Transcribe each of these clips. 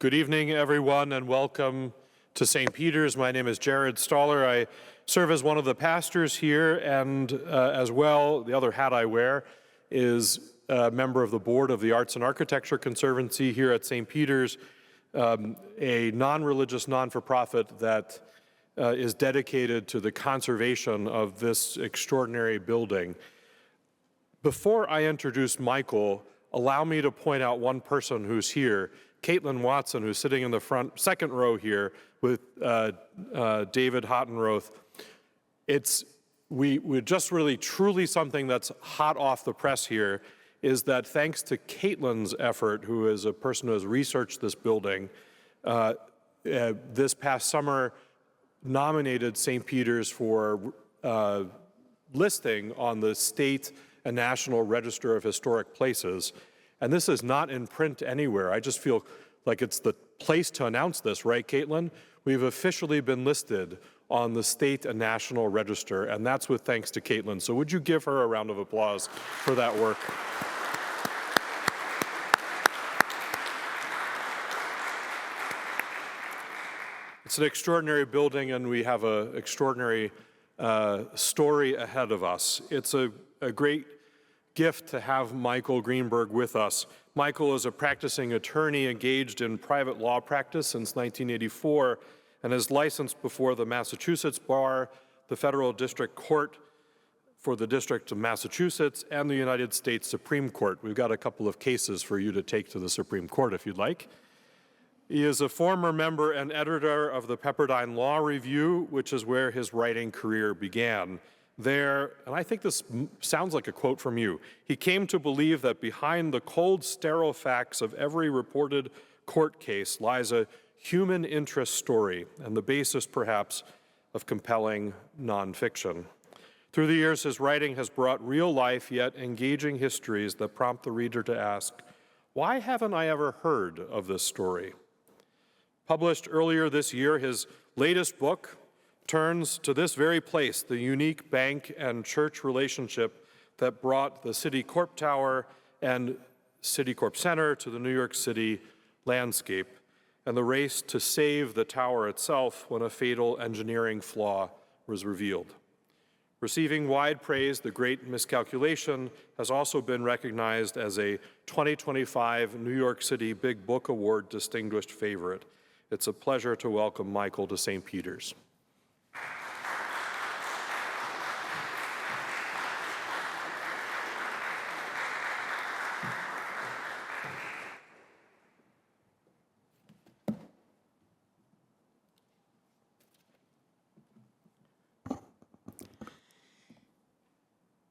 Good evening, everyone, and welcome to St. Peter's. My name is Jared Stoller. I serve as one of the pastors here, and as well, the other hat I wear is a member of the board of the Arts and Architecture Conservancy here at St. Peter's, a non-religious, non-for-profit that is dedicated to the conservation of this extraordinary building. Before I introduce Michael, allow me to point out one person who's here, Caitlin Watson, who's sitting in the front second row here with David Hottenroth. We're just really truly something that's hot off the press here is that thanks to Caitlin's effort, who is a person who has researched this building, this past summer nominated St. Peter's for listing on the state and national register of historic places. And this is not in print anywhere. I just feel like it's the place to announce this, right, Caitlin? We've officially been listed on the state and national register, and that's with thanks to Caitlin. So would you give her a round of applause for that work? It's an extraordinary building, and we have an extraordinary story ahead of us. It's a great gift to have Michael Greenburg with us. Michael is a practicing attorney engaged in private law practice since 1984 and is licensed before the Massachusetts Bar, the Federal District Court for the District of Massachusetts, and the United States Supreme Court. We've got a couple of cases for you to take to the Supreme Court if you'd like. He is a former member and editor of the Pepperdine Law Review, which is where his writing career began. There, and I think this sounds like a quote from you, he came to believe that behind the cold, sterile facts of every reported court case lies a human interest story and the basis, perhaps, of compelling nonfiction. Through the years, his writing has brought real-life yet engaging histories that prompt the reader to ask, why haven't I ever heard of this story? Published earlier this year, his latest book turns to this very place, the unique bank and church relationship that brought the Citicorp Tower and Citicorp Center to the New York City landscape, and the race to save the tower itself when a fatal engineering flaw was revealed. Receiving wide praise, The Great Miscalculation has also been recognized as a 2025 New York City Big Book Award distinguished favorite. It's a pleasure to welcome Michael to St. Peter's.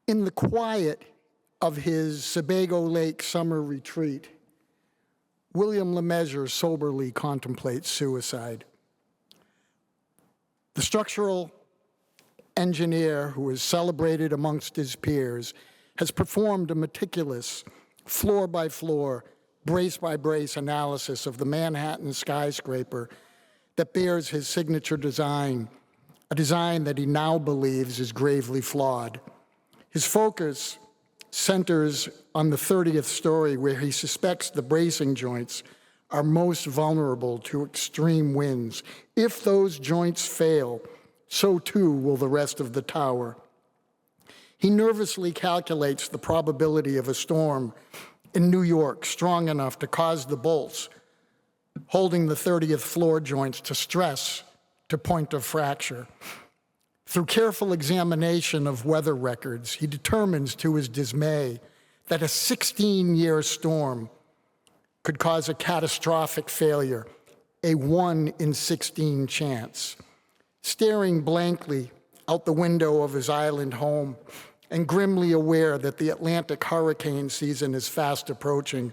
In the quiet of his Sebago Lake summer retreat, William LeMessurier soberly contemplates suicide. The structural engineer who is celebrated amongst his peers has performed a meticulous, floor-by-floor, brace-by-brace analysis of the Manhattan skyscraper that bears his signature design, a design that he now believes is gravely flawed. His focus centers on the 30th story, where he suspects the bracing joints are most vulnerable to extreme winds. If those joints fail, so too will the rest of the tower. He nervously calculates the probability of a storm in New York strong enough to cause the bolts holding the 30th floor joints to stress to point of fracture. Through careful examination of weather records, he determines to his dismay that a 16-year storm could cause a catastrophic failure, a 1 in 16 chance. Staring blankly out the window of his island home and grimly aware that the Atlantic hurricane season is fast approaching,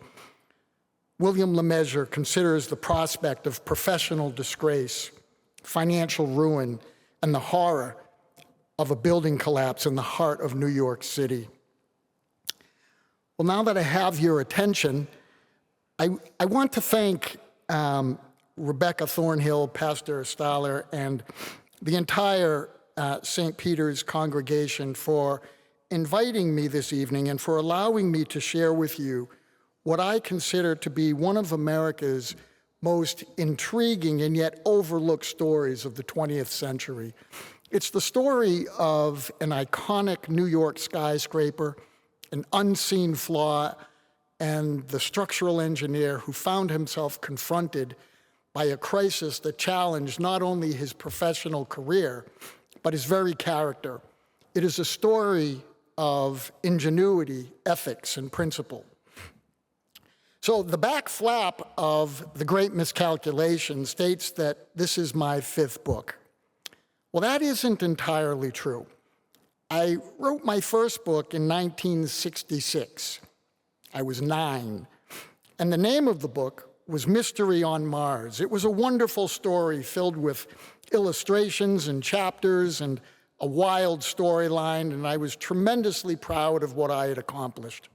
William LeMessurier considers the prospect of professional disgrace, financial ruin, and the horror of a building collapse in the heart of New York City. Well, now that I have your attention, I want to thank Rebecca Thornhill, Pastor Stoller, and the entire St. Peter's congregation for inviting me this evening and for allowing me to share with you what I consider to be one of America's most intriguing and yet overlooked stories of the 20th century. It's the story of an iconic New York skyscraper, an unseen flaw, and the structural engineer who found himself confronted by a crisis that challenged not only his professional career, but his very character. It is a story of ingenuity, ethics, and principle. So the back flap of The Great Miscalculation states that this is my 5th book. Well, that isn't entirely true. I wrote my first book in 1966. I was 9. And the name of the book was Mystery on Mars. It was a wonderful story filled with illustrations and chapters and a wild storyline, and I was tremendously proud of what I had accomplished.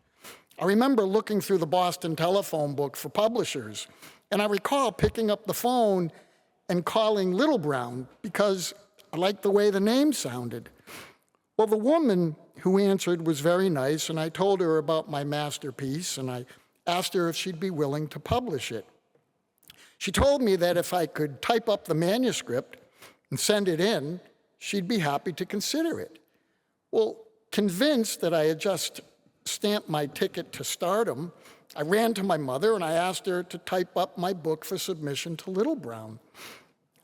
I remember looking through the Boston telephone book for publishers, and I recall picking up the phone and calling Little Brown because I liked the way the name sounded. Well, the woman who answered was very nice, and I told her about my masterpiece, and I asked her if she'd be willing to publish it. She told me that if I could type up the manuscript and send it in, she'd be happy to consider it. Well, convinced that I had just stamped my ticket to stardom, I ran to my mother and I asked her to type up my book for submission to Little Brown.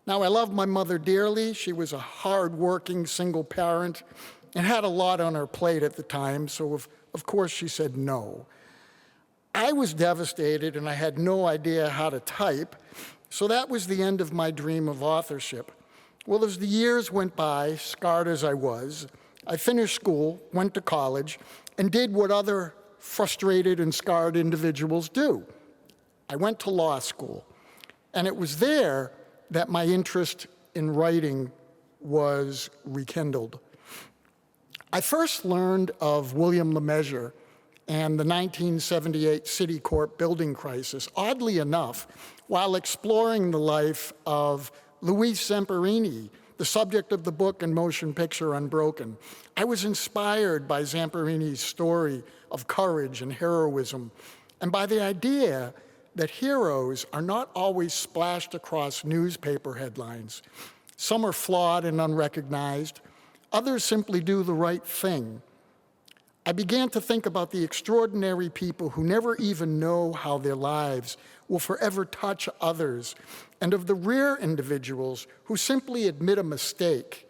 Now, I love my mother dearly. She was a hard-working single parent and had a lot on her plate at the time, so of course she said no. I was devastated and I had no idea how to type, so that was the end of my dream of authorship. Well, as the years went by, scarred as I was, I finished school, went to college, and did what other frustrated and scarred individuals do. I went to law school, and it was there that my interest in writing was rekindled. I first learned of William Lemessurier and the 1978 Citicorp building crisis, oddly enough, while exploring the life of Luis Zamperini, the subject of the book and motion picture Unbroken. I was inspired by Zamperini's story of courage and heroism, and by the idea that heroes are not always splashed across newspaper headlines. Some are flawed and unrecognized. Others simply do the right thing. I began to think about the extraordinary people who never even know how their lives will forever touch others, and of the rare individuals who simply admit a mistake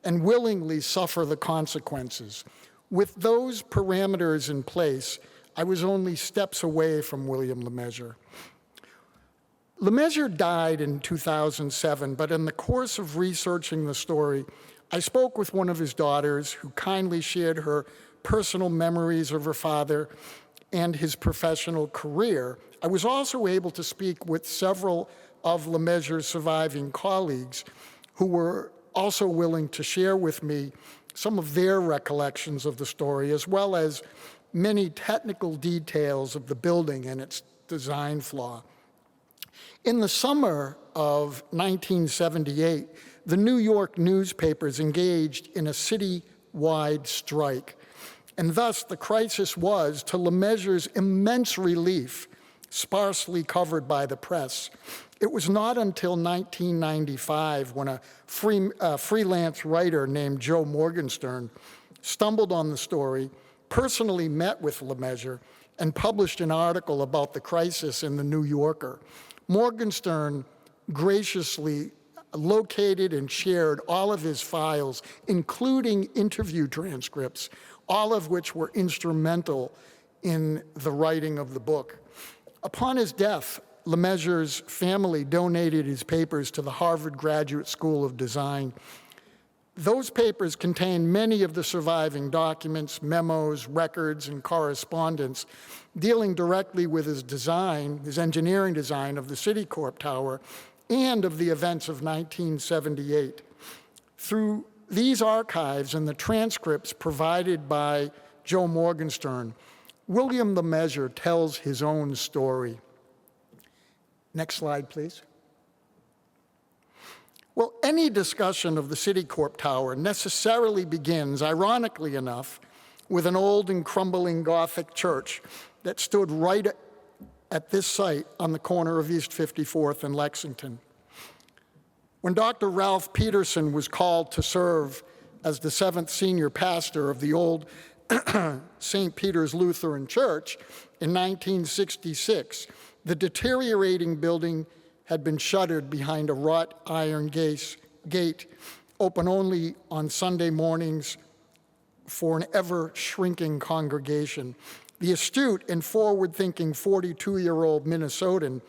and willingly suffer the consequences. With those parameters in place, I was only steps away from William Lemessurier. Lemessurier died in 2007, but in the course of researching the story, I spoke with one of his daughters who kindly shared her personal memories of her father and his professional career. I was also able to speak with several of Lemessurier's surviving colleagues who were also willing to share with me some of their recollections of the story, as well as many technical details of the building and its design flaw. In the summer of 1978, the New York newspapers engaged in a city-wide strike. And thus, the crisis was, to Lemessurier's immense relief, sparsely covered by the press. It was not until 1995 when a freelance writer named Joe Morgenstern stumbled on the story, personally met with Lemessurier, and published an article about the crisis in the New Yorker. Morgenstern graciously located and shared all of his files, including interview transcripts, all of which were instrumental in the writing of the book. Upon his death, Lemessurier's family donated his papers to the Harvard Graduate School of Design. Those papers contain many of the surviving documents, memos, records, and correspondence dealing directly with his design, his engineering design of the Citicorp Tower and of the events of 1978. Through these archives and the transcripts provided by Joe Morgenstern, William Lemessurier tells his own story. Next slide, please. Well, any discussion of the Citicorp Tower necessarily begins, ironically enough, with an old and crumbling Gothic church that stood right at this site on the corner of East 54th and Lexington. When Dr. Ralph Peterson was called to serve as the 7th senior pastor of the old St. Peter's Lutheran Church in 1966, the deteriorating building had been shuttered behind a wrought iron gate, open only on Sunday mornings for an ever-shrinking congregation. The astute and forward-thinking 42-year-old Minnesotan,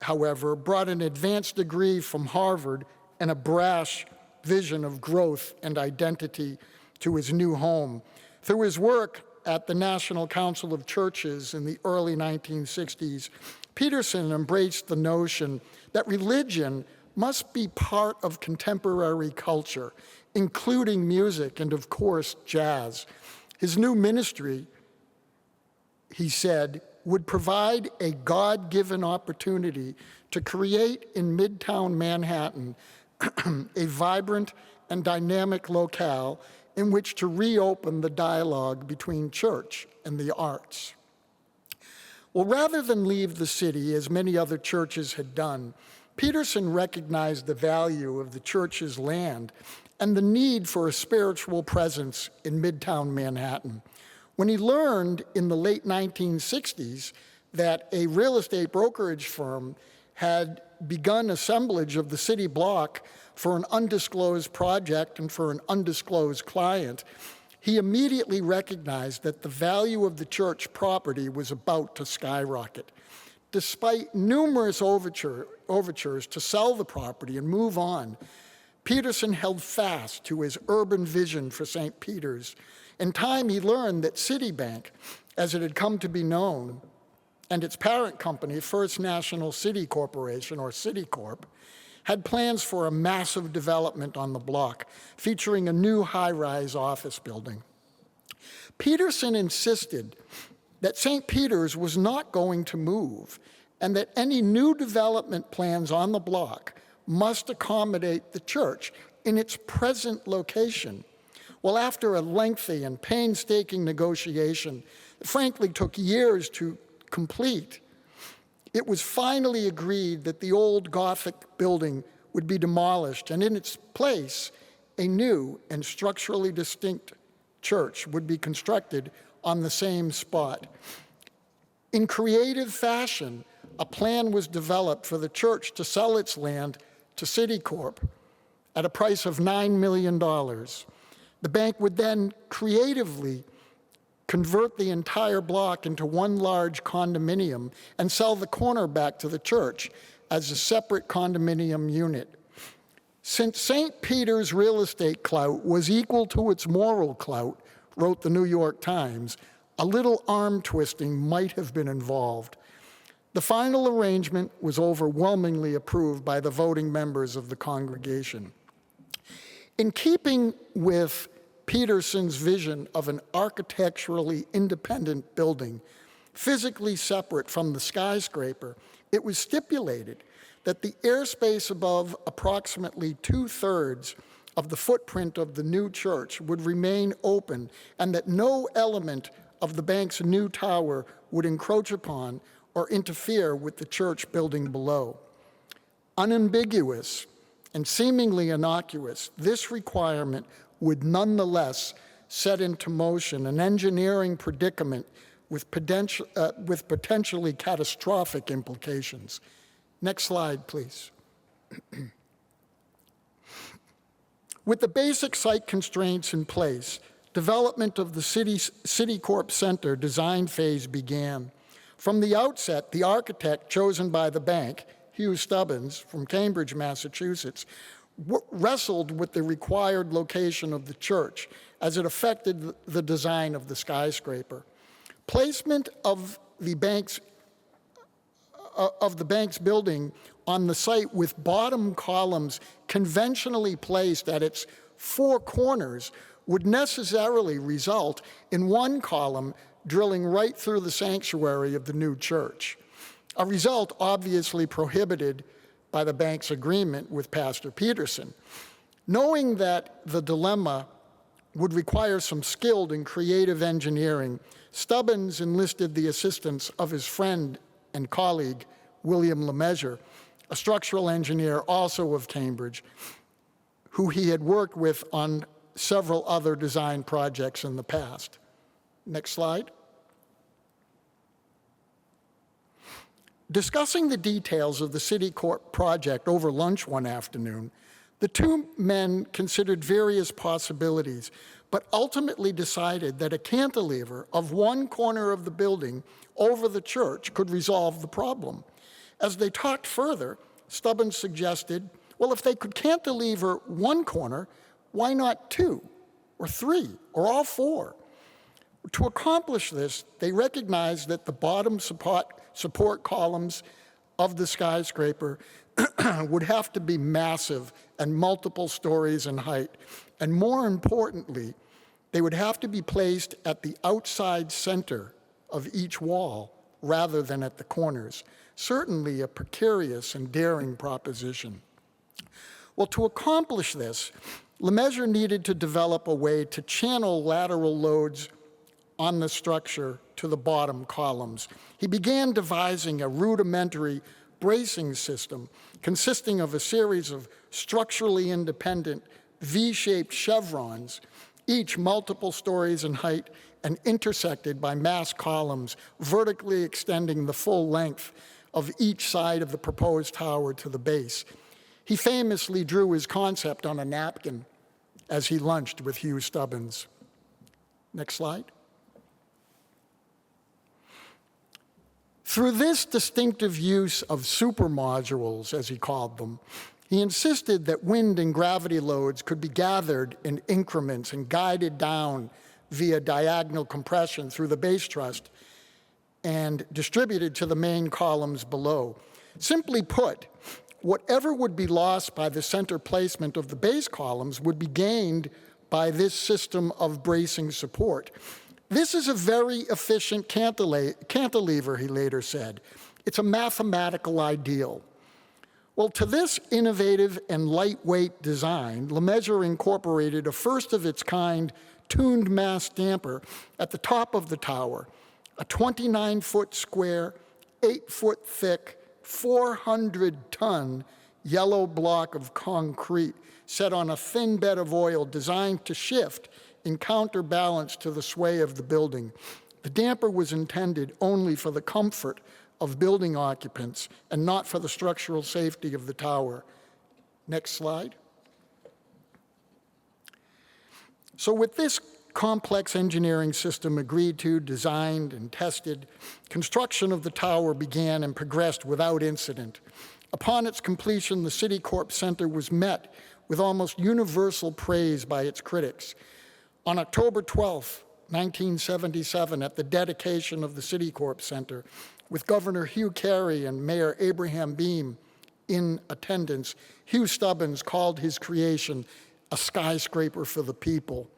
however, brought an advanced degree from Harvard and a brash vision of growth and identity to his new home. Through his work at the National Council of Churches in the early 1960s, Peterson embraced the notion that religion must be part of contemporary culture, including music and, of course, jazz. His new ministry, he said, would provide a God-given opportunity to create in Midtown Manhattan a vibrant and dynamic locale in which to reopen the dialogue between church and the arts. Well, rather than leave the city, as many other churches had done, Peterson recognized the value of the church's land and the need for a spiritual presence in Midtown Manhattan. When he learned in the late 1960s that a real estate brokerage firm had begun assemblage of the city block for an undisclosed project and for an undisclosed client, he immediately recognized that the value of the church property was about to skyrocket. Despite numerous overtures to sell the property and move on, Peterson held fast to his urban vision for St. Peter's. In time, he learned that Citibank, as it had come to be known, and its parent company, First National City Corporation, or Citicorp, had plans for a massive development on the block, featuring a new high-rise office building. Peterson insisted that St. Peter's was not going to move, and that any new development plans on the block must accommodate the church in its present location. Well, after a lengthy and painstaking negotiation, it frankly took years to complete, it was finally agreed that the old Gothic building would be demolished, and in its place, a new and structurally distinct church would be constructed on the same spot. In creative fashion, a plan was developed for the church to sell its land to Citicorp at a price of $9 million. The bank would then creatively convert the entire block into one large condominium and sell the corner back to the church as a separate condominium unit. Since St. Peter's real estate clout was equal to its moral clout, wrote the New York Times, a little arm twisting might have been involved. The final arrangement was overwhelmingly approved by the voting members of the congregation. In keeping with Peterson's vision of an architecturally independent building, physically separate from the skyscraper, it was stipulated that the airspace above approximately 2/3 of the footprint of the new church would remain open, and that no element of the bank's new tower would encroach upon or interfere with the church building below. Unambiguous and seemingly innocuous, this requirement would nonetheless set into motion an engineering predicament with potentially catastrophic implications. Next slide, please. With the basic site constraints in place, development of the Citicorp Center design phase began. From the outset, the architect chosen by the bank, Hugh Stubbins from Cambridge, Massachusetts, wrestled with the required location of the church as it affected the design of the skyscraper. Placement of the bank's building on the site with bottom columns conventionally placed at its four corners would necessarily result in one column drilling right through the sanctuary of the new church, a result obviously prohibited by the bank's agreement with Pastor Peterson. Knowing that the dilemma would require some skilled and creative engineering, Stubbins enlisted the assistance of his friend and colleague, William Lemessurier, a structural engineer also of Cambridge, who he had worked with on several other design projects in the past. Next slide. Discussing the details of the Citicorp project over lunch one afternoon, the two men considered various possibilities, but ultimately decided that a cantilever of one corner of the building over the church could resolve the problem. As they talked further, Stubbins suggested, well, if they could cantilever one corner, why not two, or three, or all four? To accomplish this, they recognized that the bottom support columns of the skyscraper would have to be massive and multiple stories in height. And more importantly, they would have to be placed at the outside center of each wall rather than at the corners. Certainly a precarious and daring proposition. Well, to accomplish this, Lemessurier needed to develop a way to channel lateral loads on the structure to the bottom columns. He began devising a rudimentary bracing system consisting of a series of structurally independent V-shaped chevrons, each multiple stories in height and intersected by mass columns vertically extending the full length of each side of the proposed tower to the base. He famously drew his concept on a napkin as he lunched with Hugh Stubbins. Next slide. Through this distinctive use of supermodules, as he called them, he insisted that wind and gravity loads could be gathered in increments and guided down via diagonal compression through the base truss and distributed to the main columns below. Simply put, whatever would be lost by the center placement of the base columns would be gained by this system of bracing support. This is a very efficient cantilever, he later said. It's a mathematical ideal. Well, to this innovative and lightweight design, Lemessurier incorporated a first-of-its-kind tuned mass damper at the top of the tower, a 29-foot square, 8-foot thick, 400-ton yellow block of concrete set on a thin bed of oil designed to shift in counterbalance to the sway of the building. The damper was intended only for the comfort of building occupants and not for the structural safety of the tower. Next slide. So with this complex engineering system agreed to, designed, and tested, construction of the tower began and progressed without incident. Upon its completion, the Citicorp Center was met with almost universal praise by its critics. On October 12, 1977, at the dedication of the Citicorp Center, with Governor Hugh Carey and Mayor Abraham Beame in attendance, Hugh Stubbins called his creation a skyscraper for the people.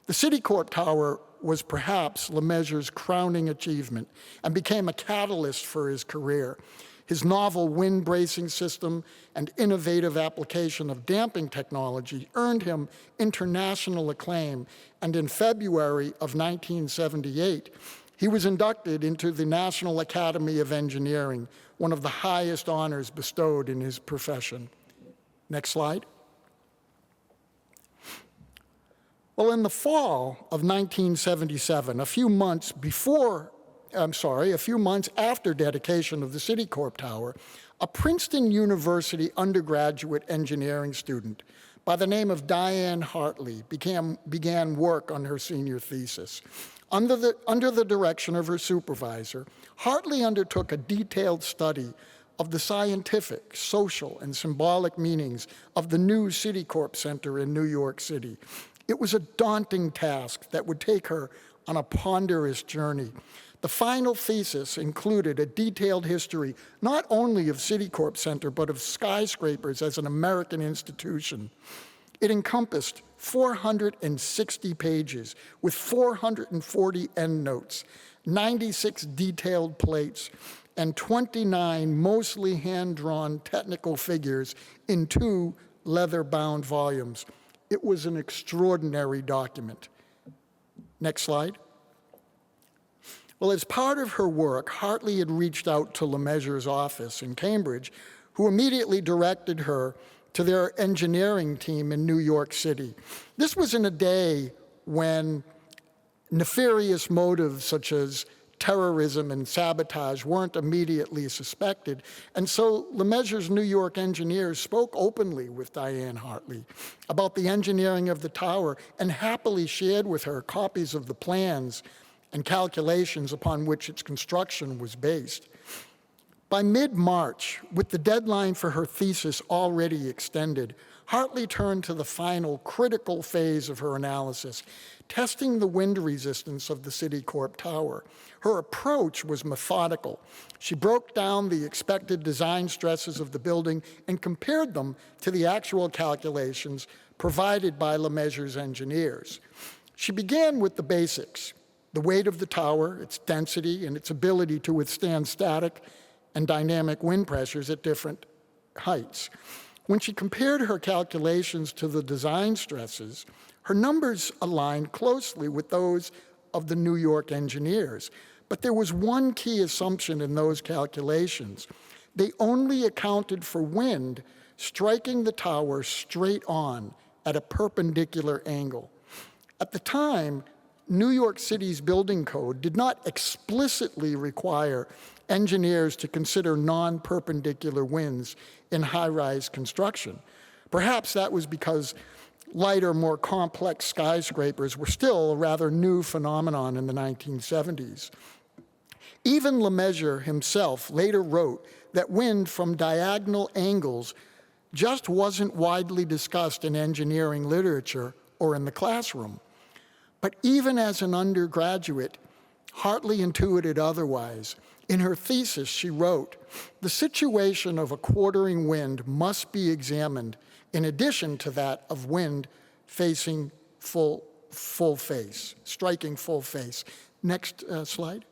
The Citicorp Tower was perhaps Lemessurier's crowning achievement and became a catalyst for his career. His novel wind bracing system and innovative application of damping technology earned him international acclaim, and in February of 1978, he was inducted into the National Academy of Engineering, one of the highest honors bestowed in his profession. Next slide. Well, in the fall of 1977, a few months after dedication of the Citicorp Tower, a Princeton University undergraduate engineering student by the name of Diane Hartley began work on her senior thesis. Under the direction of her supervisor, Hartley undertook a detailed study of the scientific, social, and symbolic meanings of the new Citicorp Center in New York City. It was a daunting task that would take her on a ponderous journey. The final thesis included a detailed history not only of Citicorp Center, but of skyscrapers as an American institution. It encompassed 460 pages with 440 endnotes, 96 detailed plates, and 29 mostly hand-drawn technical figures in 2 leather-bound volumes. It was an extraordinary document. Next slide. Well, as part of her work, Hartley had reached out to Lemaisure's office in Cambridge, who immediately directed her to their engineering team in New York City. This was in a day when nefarious motives such as terrorism and sabotage weren't immediately suspected. And so Lemaisure's New York engineers spoke openly with Diane Hartley about the engineering of the tower and happily shared with her copies of the plans and calculations upon which its construction was based. By mid-March, with the deadline for her thesis already extended, Hartley turned to the final critical phase of her analysis, testing the wind resistance of the Citicorp tower. Her approach was methodical. She broke down the expected design stresses of the building and compared them to the actual calculations provided by Lemaisure's engineers. She began with the basics: the weight of the tower, its density, and its ability to withstand static and dynamic wind pressures at different heights. When she compared her calculations to the design stresses, her numbers aligned closely with those of the New York engineers. But there was one key assumption in those calculations. They only accounted for wind striking the tower straight on at a perpendicular angle. At the time, New York City's building code did not explicitly require engineers to consider non-perpendicular winds in high-rise construction. Perhaps that was because lighter, more complex skyscrapers were still a rather new phenomenon in the 1970s. Even Lemaisure himself later wrote that wind from diagonal angles just wasn't widely discussed in engineering literature or in the classroom. But even as an undergraduate, Hartley intuited otherwise. In her thesis, she wrote, "The situation of a quartering wind must be examined in addition to that of wind facing full face, striking full face." Next slide.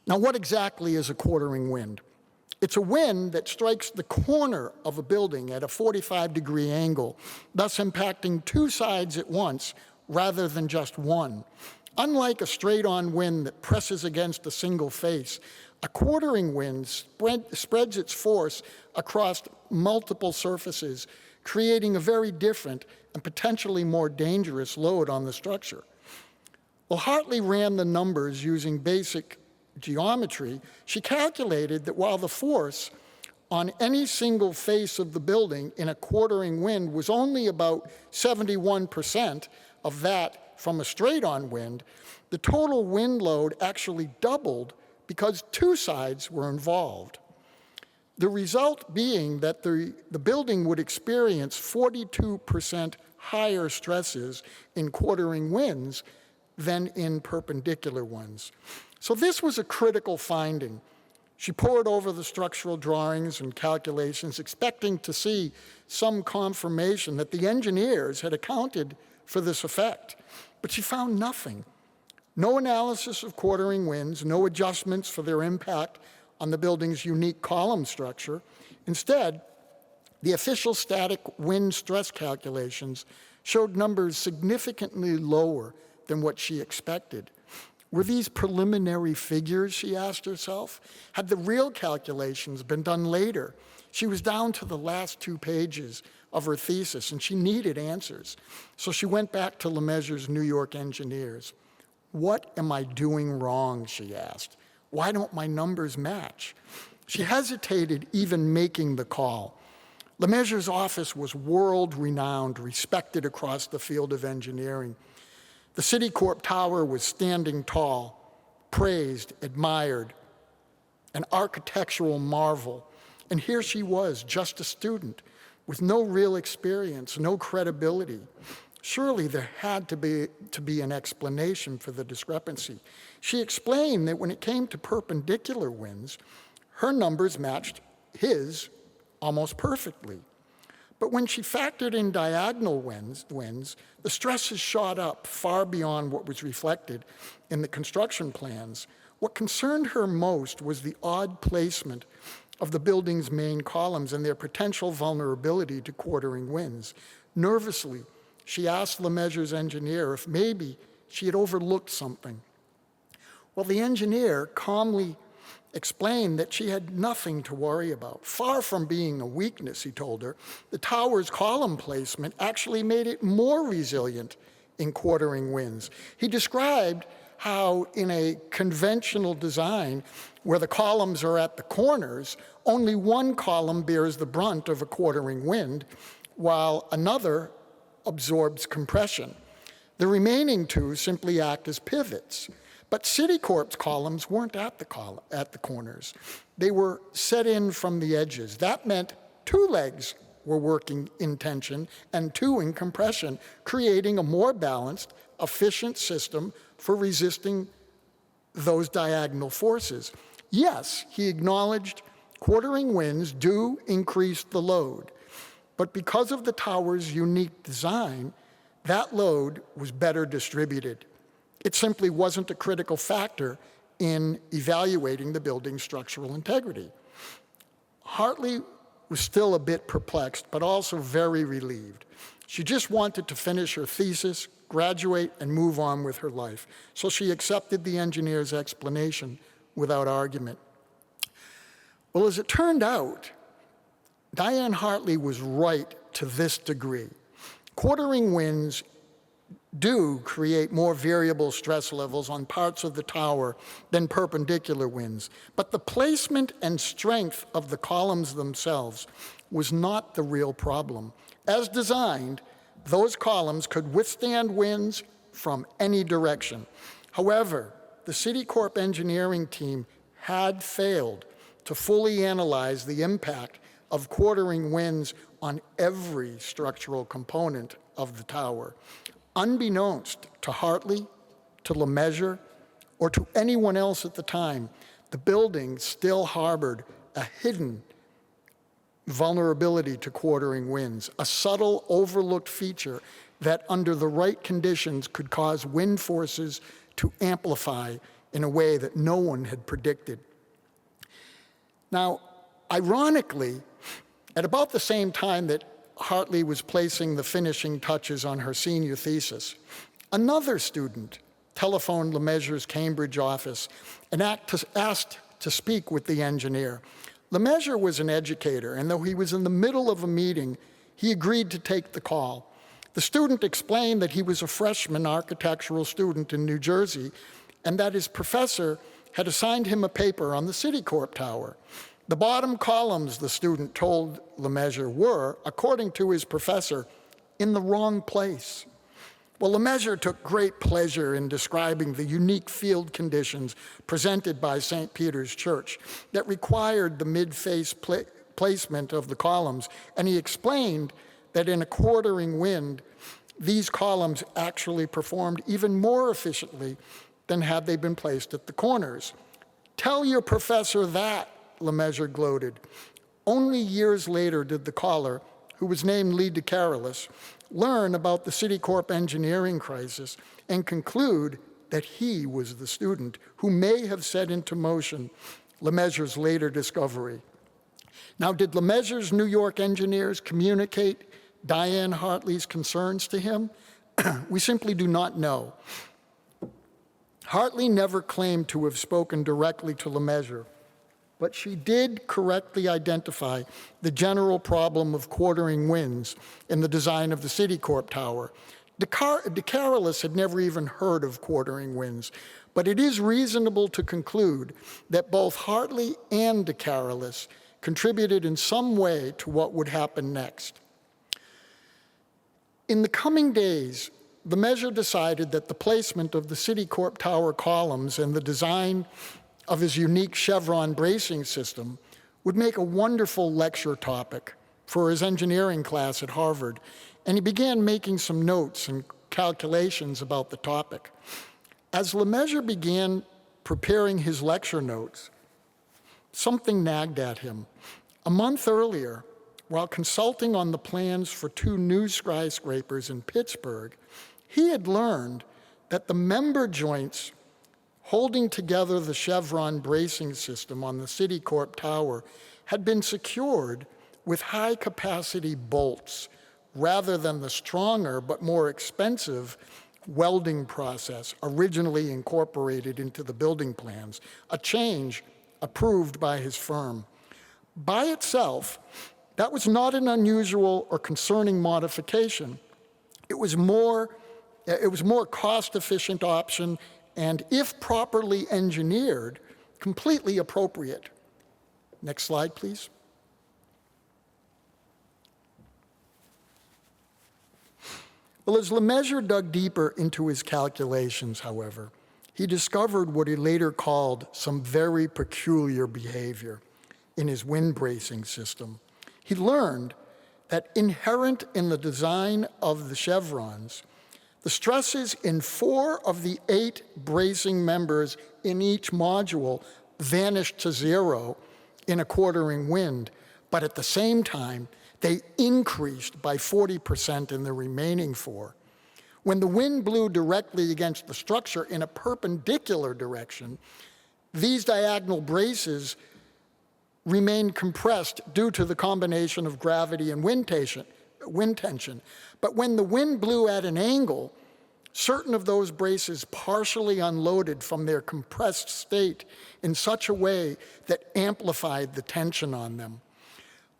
Now, what exactly is a quartering wind? It's a wind that strikes the corner of a building at a 45-degree angle, thus impacting two sides at once rather than just one. Unlike a straight-on wind that presses against a single face, a quartering wind spreads its force across multiple surfaces, creating a very different and potentially more dangerous load on the structure. Well, Hartley ran the numbers using basic geometry. She calculated that while the force on any single face of the building in a quartering wind was only about 71% of that from a straight-on wind, the total wind load actually doubled because two sides were involved. The result being that the building would experience 42% higher stresses in quartering winds than in perpendicular ones. So this was a critical finding. She pored over the structural drawings and calculations, expecting to see some confirmation that the engineers had accounted for this effect. But she found nothing. No analysis of quartering winds, no adjustments for their impact on the building's unique column structure. Instead, the official static wind stress calculations showed numbers significantly lower than what she expected. Were these preliminary figures, she asked herself? Had the real calculations been done later? She was down to the last 2 pages of her thesis, and she needed answers. So she went back to Lemaisure's New York engineers. "What am I doing wrong?" she asked. "Why don't my numbers match?" She hesitated even making the call. Lemaisure's office was world-renowned, respected across the field of engineering. The Citicorp tower was standing tall, praised, admired, an architectural marvel. And here she was, just a student, with no real experience, no credibility. Surely there had to be an explanation for the discrepancy. She explained that when it came to perpendicular winds, her numbers matched his almost perfectly. But when she factored in diagonal winds, the stresses shot up far beyond what was reflected in the construction plans. What concerned her most was the odd placement of the building's main columns and their potential vulnerability to quartering winds. Nervously, she asked Lemaisure's engineer if maybe she had overlooked something. Well, the engineer calmly explained that she had nothing to worry about. Far from being a weakness, he told her, the tower's column placement actually made it more resilient in quartering winds. He described how in a conventional design where the columns are at the corners, only one column bears the brunt of a quartering wind, while another absorbs compression. The remaining two simply act as pivots. But Citicorp's columns weren't at the corners. They were set in from the edges. That meant two legs were working in tension and two in compression, creating a more balanced, efficient system for resisting those diagonal forces. Yes, he acknowledged quartering winds do increase the load, but because of the tower's unique design, that load was better distributed. It simply wasn't a critical factor in evaluating the building's structural integrity. Hartley was still a bit perplexed, but also very relieved. She just wanted to finish her thesis, graduate, and move on with her life. So she accepted the engineer's explanation without argument. Well, as it turned out, Diane Hartley was right to this degree. Quartering winds do create more variable stress levels on parts of the tower than perpendicular winds, but the placement and strength of the columns themselves was not the real problem. As designed, those columns could withstand winds from any direction. However, the Citicorp engineering team had failed to fully analyze the impact of quartering winds on every structural component of the tower. Unbeknownst to Hartley, to LeMessurier, or to anyone else at the time, the building still harbored a hidden vulnerability to quartering winds, a subtle, overlooked feature that under the right conditions could cause wind forces to amplify in a way that no one had predicted. Now, ironically, at about the same time that Hartley was placing the finishing touches on her senior thesis, another student telephoned LeMessurier's Cambridge office and asked to speak with the engineer. LeMessurier was an educator, and though he was in the middle of a meeting, he agreed to take the call. The student explained that he was a freshman architectural student in New Jersey and that his professor had assigned him a paper on the Citicorp tower. The bottom columns, the student told LeMessurier, were, according to his professor, in the wrong place. Well, LeMessurier took great pleasure in describing the unique field conditions presented by St. Peter's Church that required the mid-face placement of the columns, and he explained that in a quartering wind, these columns actually performed even more efficiently than had they been placed at the corners. Tell your professor that, LeMessurier gloated. Only years later did the caller, who was named Lee DeCarolis, learn about the Citicorp engineering crisis and conclude that he was the student who may have set into motion LeMessurier's later discovery. Now, did LeMessurier's New York engineers communicate Diane Hartley's concerns to him? We simply do not know. Hartley never claimed to have spoken directly to LeMessurier, but she did correctly identify the general problem of quartering winds in the design of the Citicorp tower. DeCarolis had never even heard of quartering winds, but it is reasonable to conclude that both Hartley and DeCarolis contributed in some way to what would happen next. In the coming days, LeMessurier decided that the placement of the Citicorp tower columns and the design of his unique chevron bracing system would make a wonderful lecture topic for his engineering class at Harvard, and he began making some notes and calculations about the topic. As LeMessurier began preparing his lecture notes, something nagged at him. A month earlier, while consulting on the plans for 2 new skyscrapers in Pittsburgh, he had learned that the member joints holding together the chevron bracing system on the Citicorp tower had been secured with high-capacity bolts rather than the stronger but more expensive welding process originally incorporated into the building plans, a change approved by his firm. By itself, that was not an unusual or concerning modification. It was more cost-efficient option, and if properly engineered, completely appropriate. Next slide, please. Well, as Lemessurier dug deeper into his calculations, however, he discovered what he later called some very peculiar behavior in his wind bracing system. He learned that inherent in the design of the chevrons, the stresses in 4 of the 8 bracing members in each module vanished to 0 in a quartering wind, but at the same time, they increased by 40% in the remaining 4. When the wind blew directly against the structure in a perpendicular direction, these diagonal braces remained compressed due to the combination of gravity and wind tension. But when the wind blew at an angle, certain of those braces partially unloaded from their compressed state in such a way that amplified the tension on them.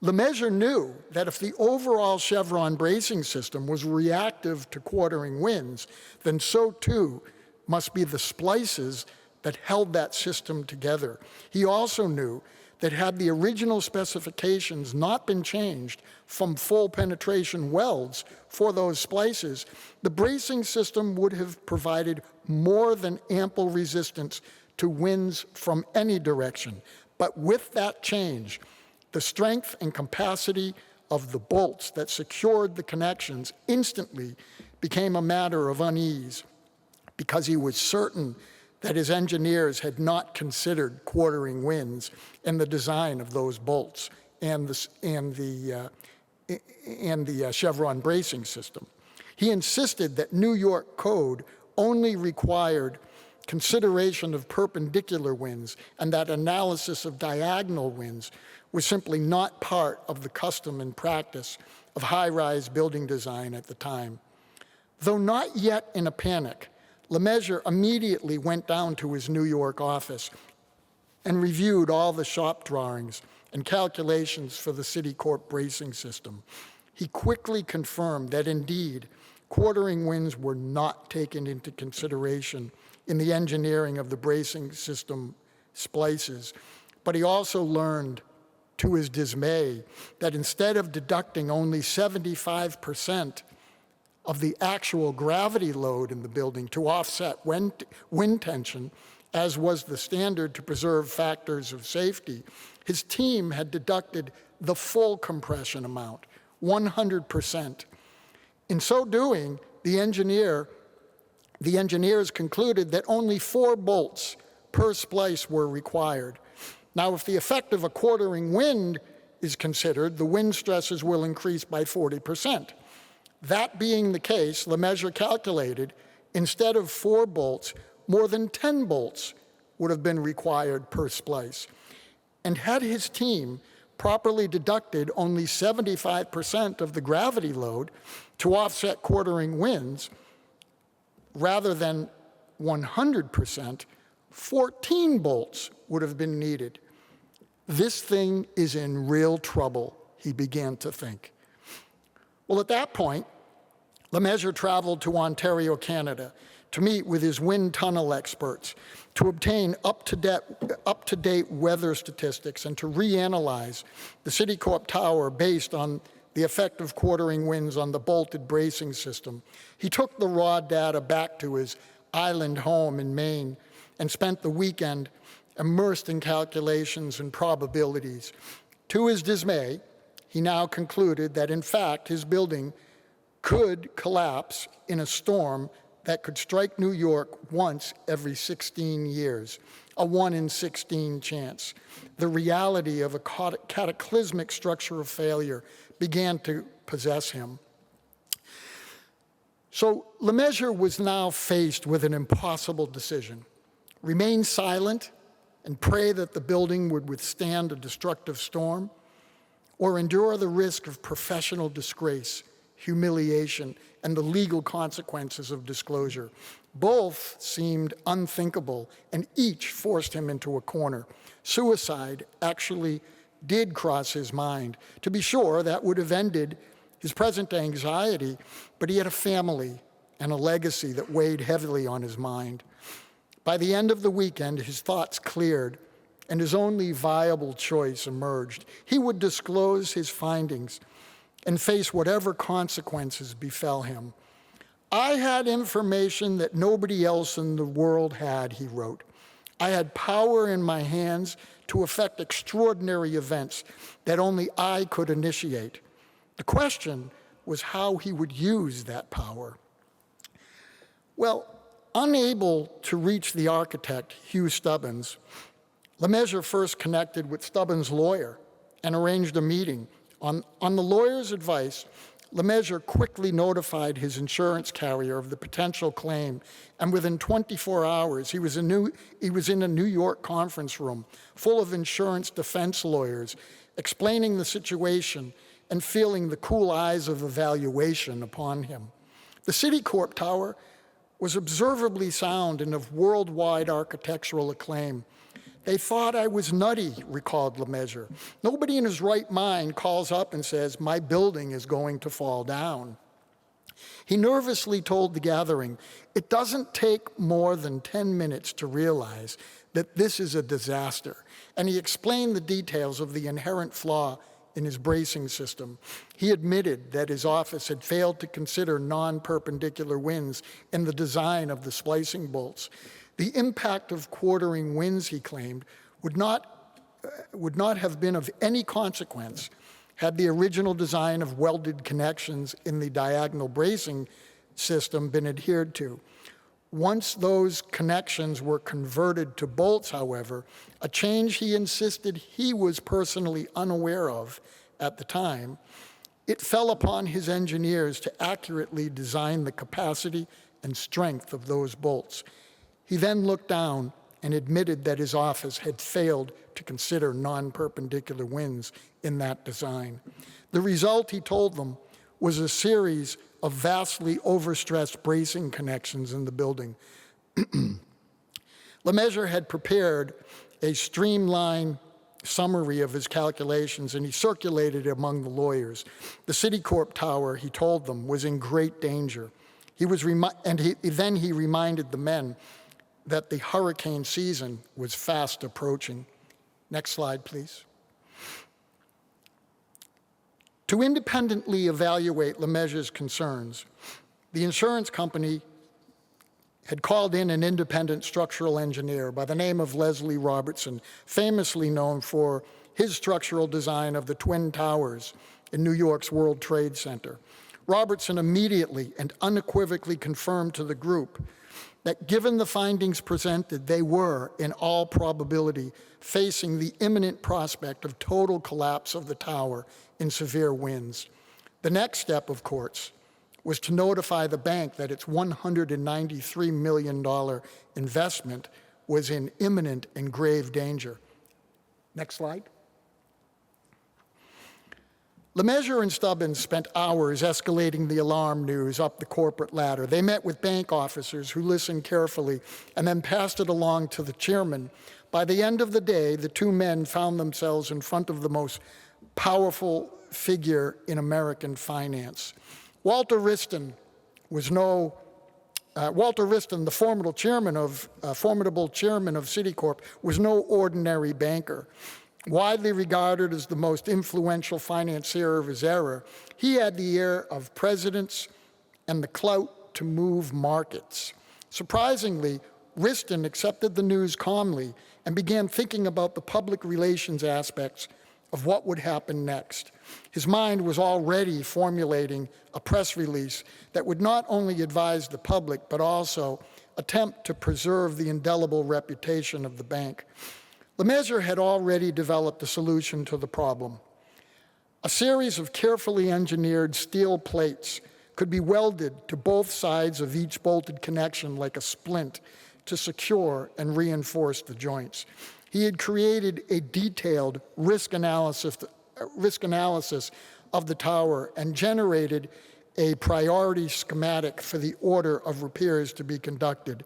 Lemessurier knew that if the overall chevron bracing system was reactive to quartering winds, then so too must be the splices that held that system together. He also knew that had the original specifications not been changed from full penetration welds for those splices, the bracing system would have provided more than ample resistance to winds from any direction. But with that change, the strength and capacity of the bolts that secured the connections instantly became a matter of unease, because he was certain that his engineers had not considered quartering winds in the design of those bolts and the chevron bracing system. He insisted that New York code only required consideration of perpendicular winds, and that analysis of diagonal winds was simply not part of the custom and practice of high-rise building design at the time. Though not yet in a panic, Lemessurier immediately went down to his New York office and reviewed all the shop drawings and calculations for the Citicorp bracing system. He quickly confirmed that indeed, quartering winds were not taken into consideration in the engineering of the bracing system splices, but he also learned, to his dismay, that instead of deducting only 75% of the actual gravity load in the building to offset wind tension, as was the standard to preserve factors of safety, his team had deducted the full compression amount, 100%. In so doing, the engineers concluded that only 4 bolts per splice were required. Now, if the effect of a quartering wind is considered, the wind stresses will increase by 40%. That being the case, Lemessurier calculated, instead of 4 bolts, more than 10 bolts would have been required per splice. And had his team properly deducted only 75% of the gravity load to offset quartering winds, rather than 100%, 14 bolts would have been needed. This thing is in real trouble, he began to think. Well, at that point, Lemessurier traveled to Ontario, Canada, to meet with his wind tunnel experts, to obtain up-to-date weather statistics, and to reanalyze the Citicorp tower based on the effect of quartering winds on the bolted bracing system. He took the raw data back to his island home in Maine and spent the weekend immersed in calculations and probabilities. To his dismay, he now concluded that, in fact, his building could collapse in a storm that could strike New York once every 16 years, a 1 in 16 chance. The reality of a cataclysmic structural failure began to possess him. So Lemessurier was now faced with an impossible decision: remain silent and pray that the building would withstand a destructive storm, or endure the risk of professional disgrace, humiliation, and the legal consequences of disclosure. Both seemed unthinkable, and each forced him into a corner. Suicide actually did cross his mind. To be sure, that would have ended his present anxiety, but he had a family and a legacy that weighed heavily on his mind. By the end of the weekend, his thoughts cleared, and his only viable choice emerged. He would disclose his findings and face whatever consequences befell him. "I had information that nobody else in the world had," he wrote. "I had power in my hands to effect extraordinary events that only I could initiate. The question was how he would use that power." Well, unable to reach the architect, Hugh Stubbins, Lemessurier first connected with Stubbins' lawyer and arranged a meeting. On the lawyer's advice, Lemessurier quickly notified his insurance carrier of the potential claim, and within 24 hours, he was in a New York conference room full of insurance defense lawyers, explaining the situation and feeling the cool eyes of evaluation upon him. The Citicorp tower was observably sound and of worldwide architectural acclaim. "They thought I was nutty," recalled Lemessurier. "Nobody in his right mind calls up and says, 'My building is going to fall down.'" He nervously told the gathering, "It doesn't take more than 10 minutes to realize that this is a disaster." And he explained the details of the inherent flaw in his bracing system. He admitted that his office had failed to consider non-perpendicular winds in the design of the splicing bolts. The impact of quartering winds, he claimed, would not have been of any consequence had the original design of welded connections in the diagonal bracing system been adhered to. Once those connections were converted to bolts, however, a change he insisted he was personally unaware of at the time, it fell upon his engineers to accurately design the capacity and strength of those bolts. He then looked down and admitted that his office had failed to consider non-perpendicular winds in that design. The result, he told them, was a series of vastly overstressed bracing connections in the building. Lemessurier had prepared a streamlined summary of his calculations, and he circulated it among the lawyers. The Citicorp tower, he told them, was in great danger. He reminded the men that the hurricane season was fast approaching. Next slide, please. To independently evaluate Lemessurier's concerns, the insurance company had called in an independent structural engineer by the name of Leslie Robertson, famously known for his structural design of the Twin Towers in New York's World Trade Center. Robertson immediately and unequivocally confirmed to the group that given the findings presented, they were, in all probability, facing the imminent prospect of total collapse of the tower in severe winds. The next step, of course, was to notify the bank that its $193 million investment was in imminent and grave danger. Next slide. Lemessurier and Stubbins spent hours escalating the alarm news up the corporate ladder. They met with bank officers who listened carefully and then passed it along to the chairman. By the end of the day, the two men found themselves in front of the most powerful figure in American finance. Walter Wriston, the formidable chairman of Citicorp, was no ordinary banker. Widely regarded as the most influential financier of his era, he had the air of presidents and the clout to move markets. Surprisingly, Wriston accepted the news calmly and began thinking about the public relations aspects of what would happen next. His mind was already formulating a press release that would not only advise the public, but also attempt to preserve the indelible reputation of the bank. Lemessurier had already developed a solution to the problem. A series of carefully engineered steel plates could be welded to both sides of each bolted connection like a splint to secure and reinforce the joints. He had created a detailed risk analysis of the tower and generated a priority schematic for the order of repairs to be conducted,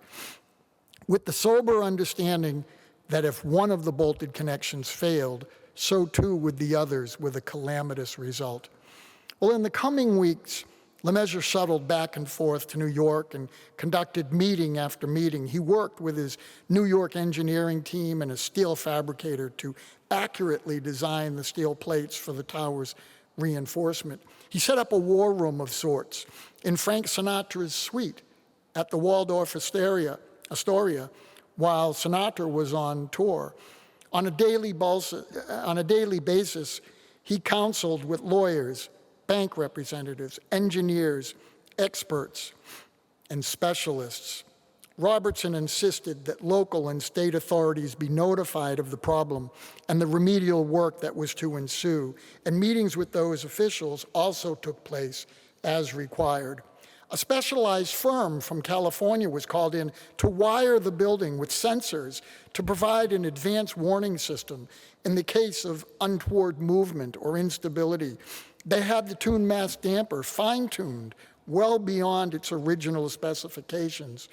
with the sober understanding that if one of the bolted connections failed, so too would the others, with a calamitous result. Well, in the coming weeks, LeMessurier shuttled back and forth to New York and conducted meeting after meeting. He worked with his New York engineering team and a steel fabricator to accurately design the steel plates for the tower's reinforcement. He set up a war room of sorts in Frank Sinatra's suite at the Waldorf Astoria, while Sinatra was on tour. On a daily basis, he counseled with lawyers, bank representatives, engineers, experts, and specialists. Robertson insisted that local and state authorities be notified of the problem and the remedial work that was to ensue, and meetings with those officials also took place as required. A specialized firm from California was called in to wire the building with sensors to provide an advanced warning system in the case of untoward movement or instability. They had the tune mass damper fine-tuned well beyond its original specifications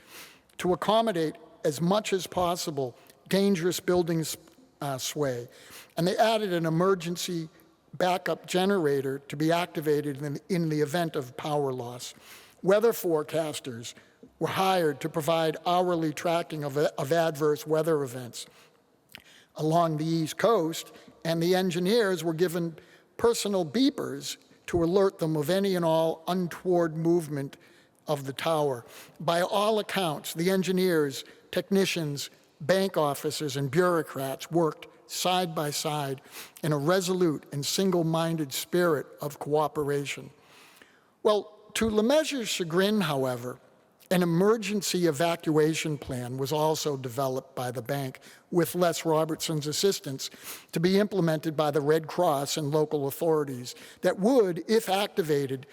to accommodate as much as possible dangerous building sway. And they added an emergency backup generator to be activated in the event of power loss. Weather forecasters were hired to provide hourly tracking of adverse weather events along the East Coast, and the engineers were given personal beepers to alert them of any and all untoward movement of the tower. By all accounts, the engineers, technicians, bank officers, and bureaucrats worked side by side in a resolute and single-minded spirit of cooperation. Well, to LeMessurier's chagrin, however, an emergency evacuation plan was also developed by the bank with Les Robertson's assistance to be implemented by the Red Cross and local authorities that would, if activated,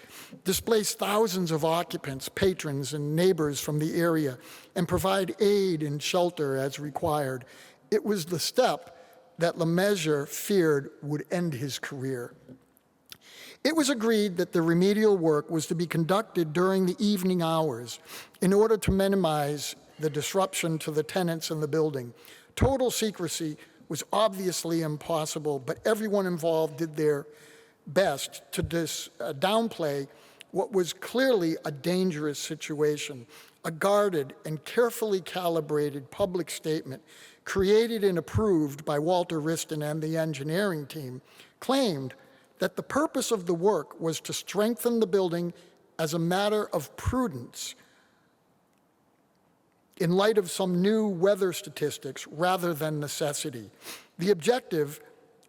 displace thousands of occupants, patrons, and neighbors from the area and provide aid and shelter as required. It was the step that LeMessurier feared would end his career. It was agreed that the remedial work was to be conducted during the evening hours in order to minimize the disruption to the tenants in the building. Total secrecy was obviously impossible, but everyone involved did their best to downplay what was clearly a dangerous situation. A guarded and carefully calibrated public statement created and approved by Walter Wriston and the engineering team claimed that the purpose of the work was to strengthen the building as a matter of prudence in light of some new weather statistics rather than necessity. The objective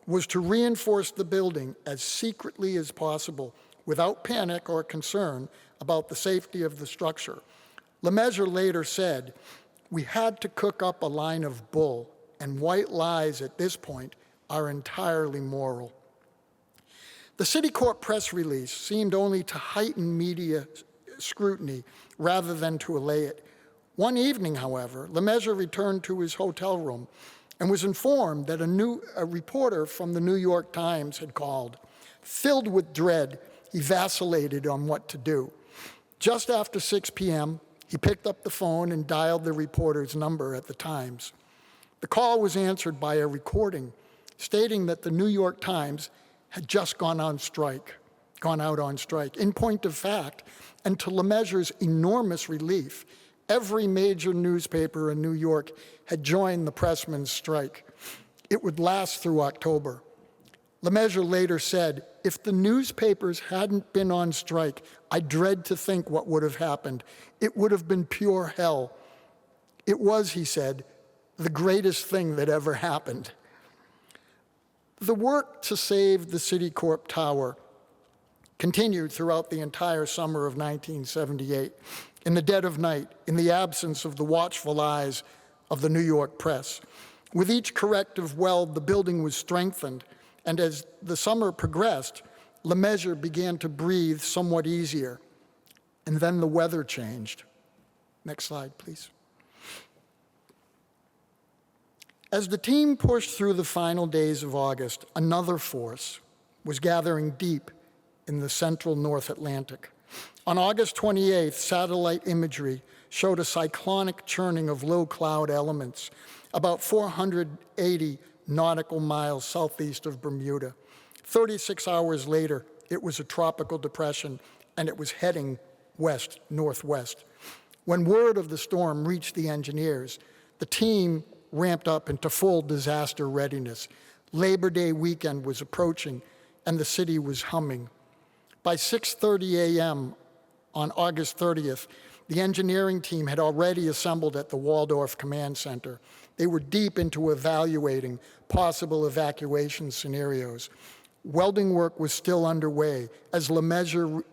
was to reinforce the building as secretly as possible without panic or concern about the safety of the structure. LeMessurier later said, "We had to cook up a line of bull, and white lies at this point are entirely moral." The Citicorp press release seemed only to heighten media scrutiny rather than to allay it. One evening, however, LeMessurier returned to his hotel room and was informed that a reporter from the New York Times had called. Filled with dread, he vacillated on what to do. Just after 6 p.m., he picked up the phone and dialed the reporter's number at the Times. The call was answered by a recording stating that the New York Times had just gone out on strike. In point of fact, and to LeMessurier's enormous relief, every major newspaper in New York had joined the pressmen's strike. It would last through October. LeMessurier later said, "If the newspapers hadn't been on strike, I dread to think what would have happened. It would have been pure hell." It was, he said, the greatest thing that ever happened. The work to save the Citicorp Tower continued throughout the entire summer of 1978, in the dead of night, in the absence of the watchful eyes of the New York press. With each corrective weld, the building was strengthened, and as the summer progressed, LeMessurier began to breathe somewhat easier. And then the weather changed. Next slide, please. As the team pushed through the final days of August, another force was gathering deep in the central North Atlantic. On August 28th, satellite imagery showed a cyclonic churning of low cloud elements about 480 nautical miles southeast of Bermuda. 36 hours later, it was a tropical depression, and it was heading west-northwest. When word of the storm reached the engineers, the team ramped up into full disaster readiness. Labor Day weekend was approaching, and the city was humming. By 6:30 a.m. on August 30th, the engineering team had already assembled at the Waldorf Command Center. They were deep into evaluating possible evacuation scenarios. Welding work was still underway. As LeMessurier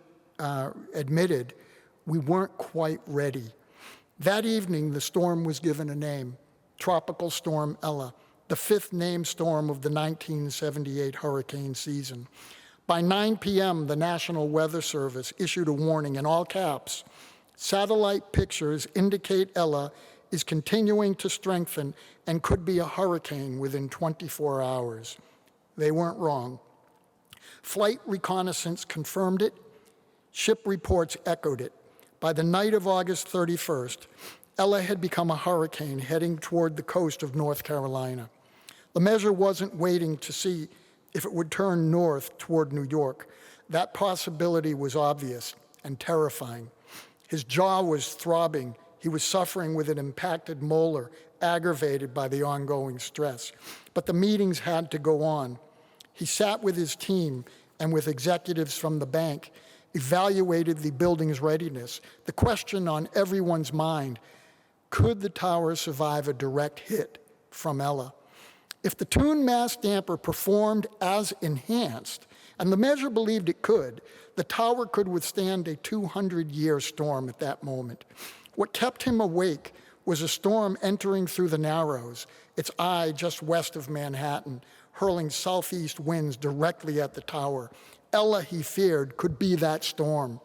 admitted, we weren't quite ready. That evening, the storm was given a name, Tropical Storm Ella, the fifth named storm of the 1978 hurricane season. By 9 p.m., the National Weather Service issued a warning in all caps. Satellite pictures indicate Ella is continuing to strengthen and could be a hurricane within 24 hours. They weren't wrong. Flight reconnaissance confirmed it. Ship reports echoed it. By the night of August 31st, Ella had become a hurricane heading toward the coast of North Carolina. LeMessurier wasn't waiting to see if it would turn north toward New York. That possibility was obvious and terrifying. His jaw was throbbing. He was suffering with an impacted molar, aggravated by the ongoing stress. But the meetings had to go on. He sat with his team and with executives from the bank, evaluated the building's readiness. The question on everyone's mind, could the tower survive a direct hit from Ella? If the tuned mass damper performed as enhanced, and LeMessurier believed it could, the tower could withstand a 200-year storm at that moment. What kept him awake was a storm entering through the Narrows, its eye just west of Manhattan, hurling southeast winds directly at the tower. Ella, he feared, could be that storm.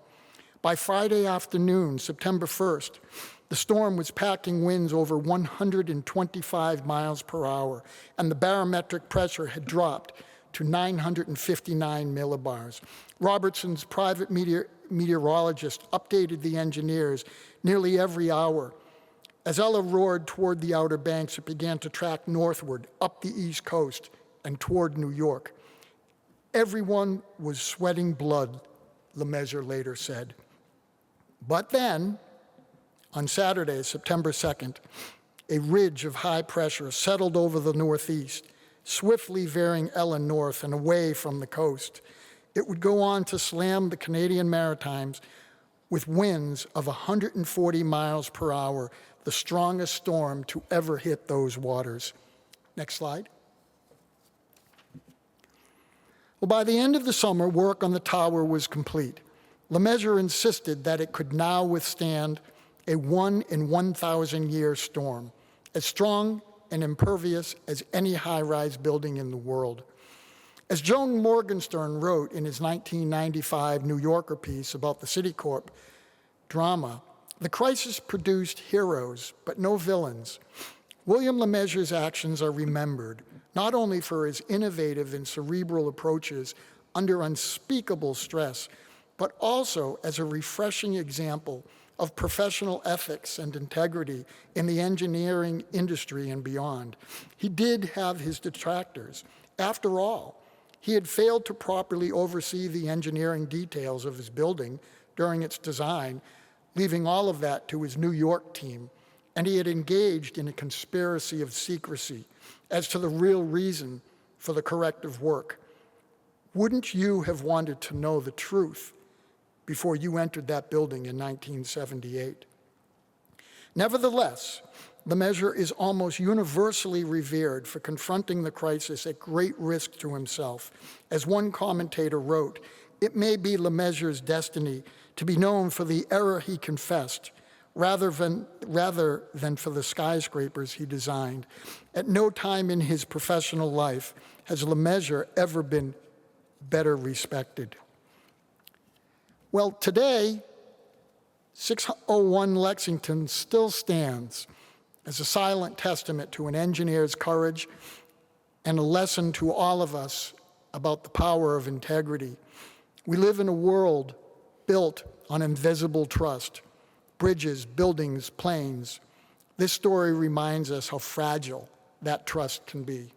By Friday afternoon, September 1st, the storm was packing winds over 125 miles per hour, and the barometric pressure had dropped to 959 millibars. Robertson's private meteorologist updated the engineers nearly every hour. As Ella roared toward the Outer Banks, it began to track northward, up the East Coast, and toward New York. Everyone was sweating blood, LeMessurier later said. But then, on Saturday, September 2nd, a ridge of high pressure settled over the Northeast, swiftly veering Ella north and away from the coast. It would go on to slam the Canadian Maritimes with winds of 140 miles per hour, the strongest storm to ever hit those waters. Next slide. Well, by the end of the summer, work on the tower was complete. LeMessurier insisted that it could now withstand a 1 in 1,000 year storm, as strong and impervious as any high-rise building in the world. As Joan Morgenstern wrote in his 1995 New Yorker piece about the Citicorp drama, the crisis produced heroes, but no villains. William LeMessurier's actions are remembered, not only for his innovative and cerebral approaches under unspeakable stress, but also as a refreshing example of professional ethics and integrity in the engineering industry and beyond. He did have his detractors. After all, he had failed to properly oversee the engineering details of his building during its design, leaving all of that to his New York team, and he had engaged in a conspiracy of secrecy as to the real reason for the corrective work. Wouldn't you have wanted to know the truth before you entered that building in 1978? Nevertheless, LeMessurier is almost universally revered for confronting the crisis at great risk to himself. As one commentator wrote, it may be LeMessurier's destiny to be known for the error he confessed, rather than for the skyscrapers he designed. At no time in his professional life has LeMessurier ever been better respected. Well, today, 601 Lexington still stands as a silent testament to an engineer's courage and a lesson to all of us about the power of integrity. We live in a world built on invisible trust, bridges, buildings, planes. This story reminds us how fragile that trust can be.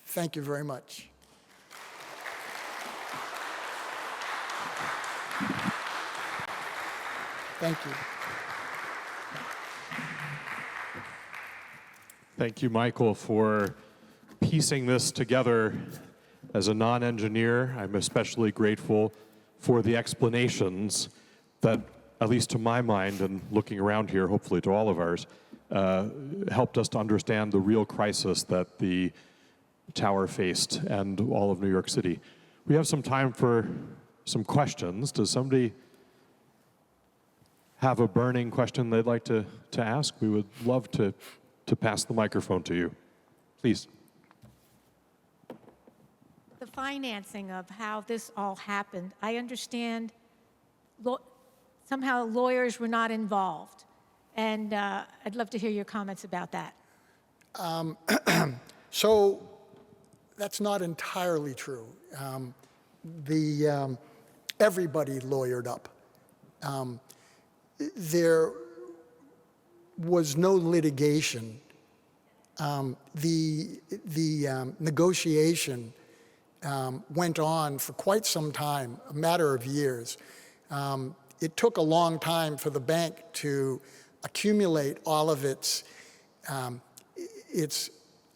Thank you very much. Thank you. Thank you, Michael, for piecing this together. As a non-engineer, I'm especially grateful for the explanations that, at least to my mind, and looking around here, hopefully to all of ours, helped us to understand the real crisis that the tower faced and all of New York City. We have some time for some questions. Does somebody have a burning question they'd like to ask? We would love to pass the microphone to you. Please. The financing of how this all happened, I understand somehow lawyers were not involved. And I'd love to hear your comments about that. So that's not entirely true. Everybody lawyered up. There was no litigation. The negotiation went on for quite some time, a matter of years. It took a long time for the bank to accumulate all of its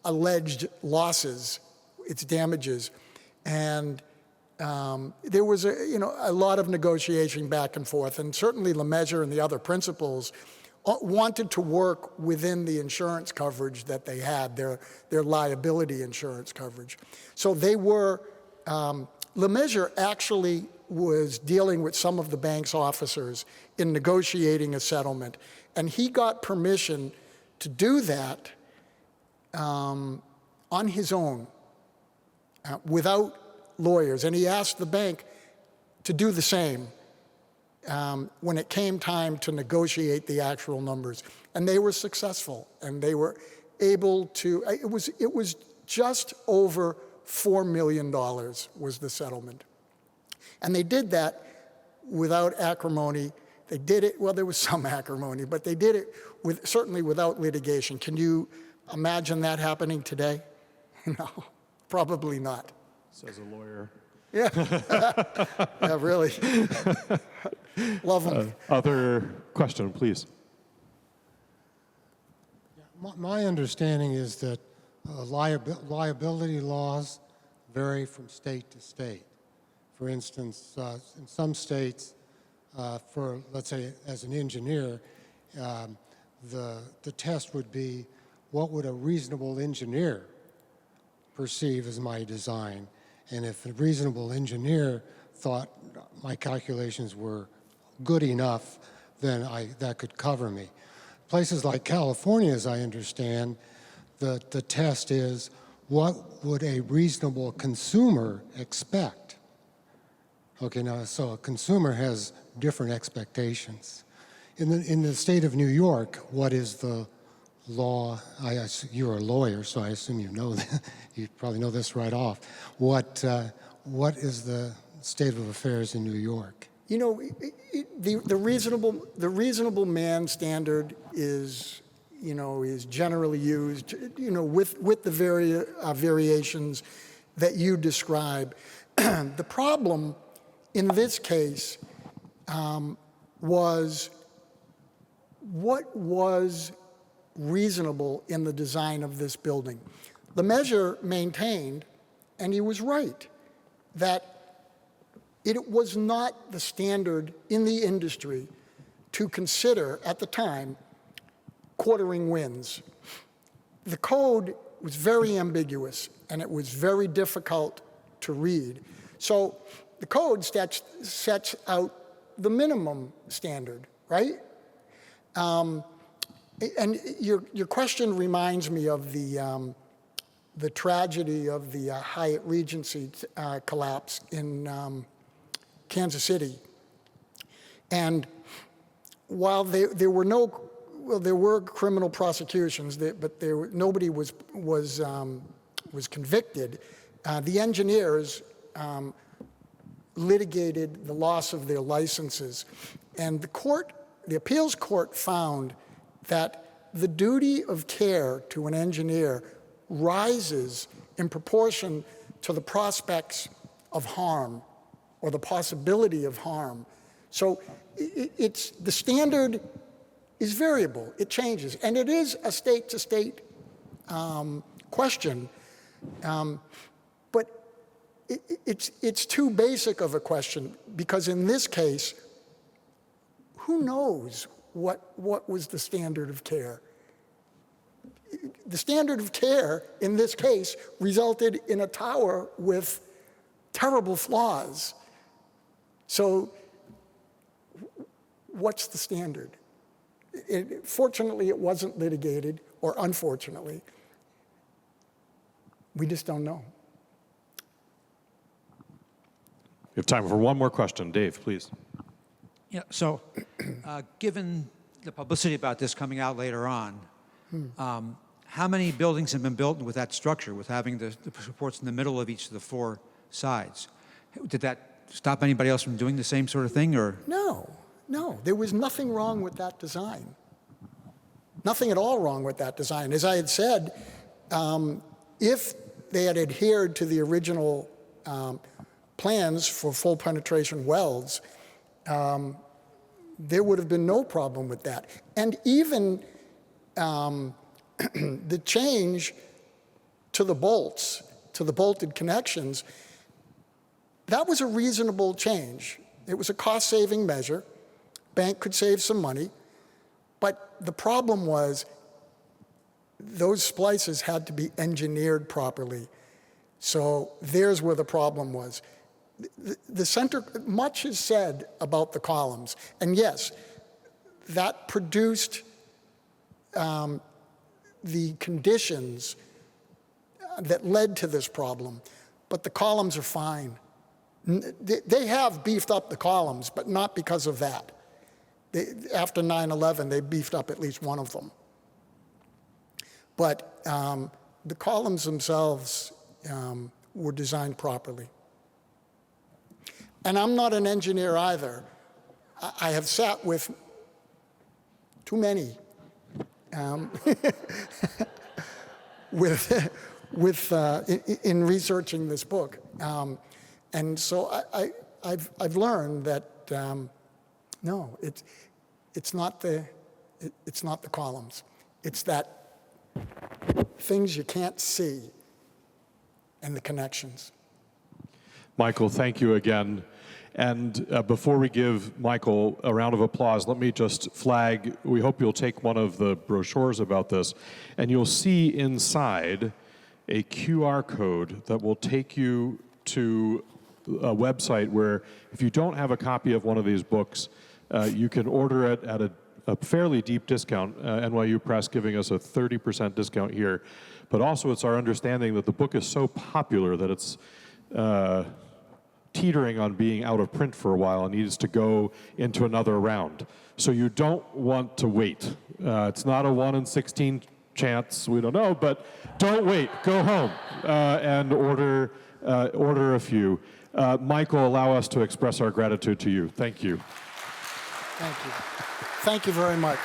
alleged losses, its damages, and there was a lot of negotiation back and forth, and certainly LeMessurier and the other principals wanted to work within the insurance coverage that they had, their liability insurance coverage. So they were, LeMessurier actually was dealing with some of the bank's officers in negotiating a settlement, and he got permission to do that on his own, without lawyers, and he asked the bank to do the same when it came time to negotiate the actual numbers. And they were successful, and they were able to, it was just over $4 million was the settlement. And they did that without acrimony. They did it, well, there was some acrimony, but they did it certainly without litigation. Can you imagine that happening today? No, probably not. Says a lawyer. Yeah, yeah, really. Love them. Other question, please. My understanding is that liability laws vary from state to state. For instance, in some states, let's say as an engineer, the test would be, what would a reasonable engineer perceive as my design? And if a reasonable engineer thought my calculations were good enough, then that could cover me. Places like California, as I understand, the test is, what would a reasonable consumer expect? Okay, now, so a consumer has different expectations. In the state of New York, what is the law? You're a lawyer, so I assume you know that. You probably know this right off. What is the state of affairs in New York? You know, the reasonable man standard is generally used, with the variations that you describe. The problem in this case was what was reasonable in the design of this building. LeMessurier maintained, and he was right, that it was not the standard in the industry to consider, at the time, quartering winds. The code was very ambiguous, and it was very difficult to read. So the code sets out the minimum standard, right? And your question reminds me of the tragedy of the Hyatt Regency collapse in Kansas City. And while there were criminal prosecutions, but nobody was convicted. The engineers litigated the loss of their licenses. And the appeals court found that the duty of care to an engineer rises in proportion to the prospects of harm or the possibility of harm. So the standard is variable, it changes, and it is a state-to-state question, but it's too basic of a question, because in this case, who knows what was the standard of care? The standard of care in this case resulted in a tower with terrible flaws. So what's the standard? Fortunately, it wasn't litigated, or unfortunately. We just don't know. We have time for one more question. Dave, please. Yeah, so given the publicity about this coming out later on, how many buildings have been built with that structure, with having the supports in the middle of each of the four sides? Did that stop anybody else from doing the same sort of thing, or? No, there was nothing wrong with that design. Nothing at all wrong with that design. As I had said, if they had adhered to the original plans for full penetration welds, there would have been no problem with that. And even the change to the bolts, to the bolted connections, that was a reasonable change. It was a cost-saving measure. Bank could save some money. But the problem was those splices had to be engineered properly. So there's where the problem was. The center, much is said about the columns. And yes, that produced the conditions that led to this problem. But the columns are fine. They have beefed up the columns, but not because of that. After 9/11, they beefed up at least one of them. But the columns themselves were designed properly. And I'm not an engineer either. I have sat with too many in researching this book. And so I've learned that no, it's not the columns. It's that things you can't see and the connections. Michael, thank you again. And before we give Michael a round of applause, let me just flag, we hope you'll take one of the brochures about this, and you'll see inside a QR code that will take you to a website where, if you don't have a copy of one of these books, you can order it at a fairly deep discount, NYU Press giving us a 30% discount here. But also it's our understanding that the book is so popular that it's teetering on being out of print for a while and needs to go into another round. So you don't want to wait. It's not a 1 in 16 chance, we don't know, but don't wait. Go home and order a few. Michael, allow us to express our gratitude to you. Thank you. Thank you. Thank you very much.